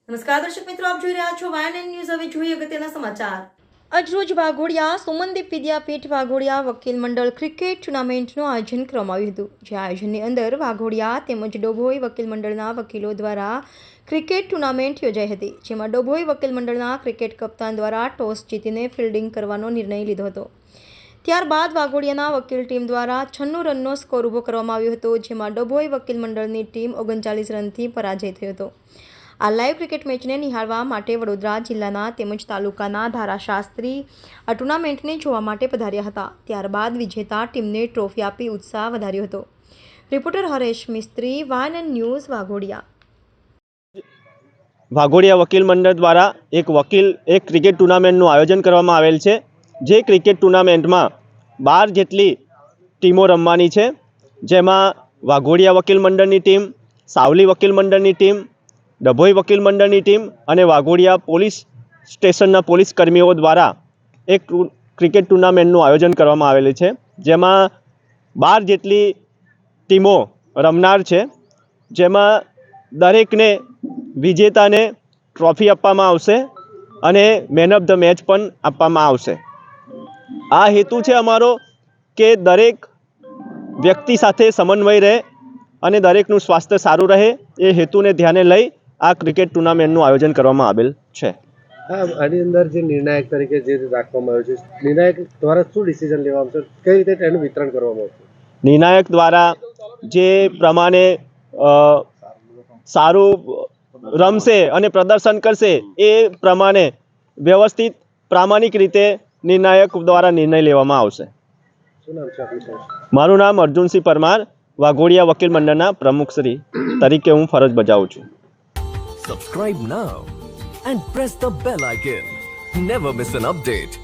નમસ્કાર દર્શક મિત્રો, આપ જોઈ રહ્યા છો વાયએનએન ન્યૂઝ। હવે જોઈએ અગત્યના સમાચાર। આજરોજ વાઘોડિયા સુમનદીપ વિદ્યાપીઠ વાઘોડિયા વકીલ મંડળ ક્રિકેટ ટુર્નામેન્ટનું આયોજન કરવામાં આવ્યું હતું। જે આયોજનની અંદર વાઘોડિયા તેમજ ડભોઈ વકીલ મંડળના વકીલો દ્વારા ક્રિકેટ ટુર્નામેન્ટ યોજાઈ હતી, જેમાં ડભોઈ વકીલ મંડળના ક્રિકેટ કપ્તાન દ્વારા ટોસ જીતીને ફિલ્ડિંગ કરવાનો નિર્ણય લીધો હતો। ત્યારબાદ વાઘોડિયાના વકીલ ટીમ દ્વારા 96 રનનો સ્કોર ઊભો કરવામાં આવ્યો હતો, જેમાં ડભોઈ વકીલ મંડળની ટીમ 39 રનથી પરાજય થયો હતો। આ લાઈવ ક્રિકેટ મેચને નિહાળવા માટે વડોદરા જિલ્લાના તેમજ તાલુકાના ધારાશાસ્ત્રી આ ટુર્નામેન્ટને જોવા માટે પધાર્યા હતા। ત્યારબાદ વિજેતા ટીમને ટ્રોફી આપી ઉત્સાહ વધાર્યો હતો। રિપોર્ટર હરેશ મિસ્ત્રી, વાયએનએન ન્યૂઝ, વાઘોડિયા। વાઘોડિયા વકીલ મંડળ દ્વારા એક ક્રિકેટ ટુર્નામેન્ટનું આયોજન કરવામાં આવેલ છે। જે ક્રિકેટ ટુર્નામેન્ટમાં 12 જેટલી ટીમો રમવાની છે, જેમાં વાઘોડિયા વકીલ મંડળની ટીમ, સાવલી વકીલ મંડળની ટીમ, ડભોઈ વકીલ મંડળની ટીમ અને વાઘોડિયા પોલીસ સ્ટેશનના પોલીસ કર્મીઓ દ્વારા એક ક્રિકેટ ટુર્નામેન્ટનું આયોજન કરવામાં આવેલું છે, જેમાં 12 જેટલી ટીમો રમનાર છે, જેમાં દરેકને વિજેતાને ટ્રોફી આપવામાં આવશે અને મેન ઓફ ધ મેચ પણ આપવામાં આવશે। આ હેતુ છે અમારો કે દરેક વ્યક્તિ સાથે સમન્વય રહે અને દરેકનું સ્વાસ્થ્ય સારું રહે, એ હેતુને ધ્યાને લઈ આ ક્રિકેટ ટુર્નામેન્ટનું આયોજન કરવામાં આવેલ છે। આની અંદર જે નિર્ણાયક તરીકે જે રાખવામાં આવ્યો છે, નિર્ણાયક દ્વારા શું ડિસિઝન લેવામાં આવશે, કઈ રીતે તેનું વિતરણ કરવામાં આવશે? નિર્ણાયક દ્વારા જે પ્રમાણે સારું રમશે અને પ્રદર્શન કરશે એ પ્રમાણે વ્યવસ્થિત પ્રામાણિક રીતે નિર્ણાયક દ્વારા નિર્ણય લેવામાં આવશે। શું નામ છે આપનું? મારું નામ અર્જુનસિંહ પરમાર, વાઘોડિયા વકીલ મંડળના પ્રમુખશ્રી તરીકે હું ફરજ બજાવું છું। Subscribe now and press the bell icon. Never miss an update.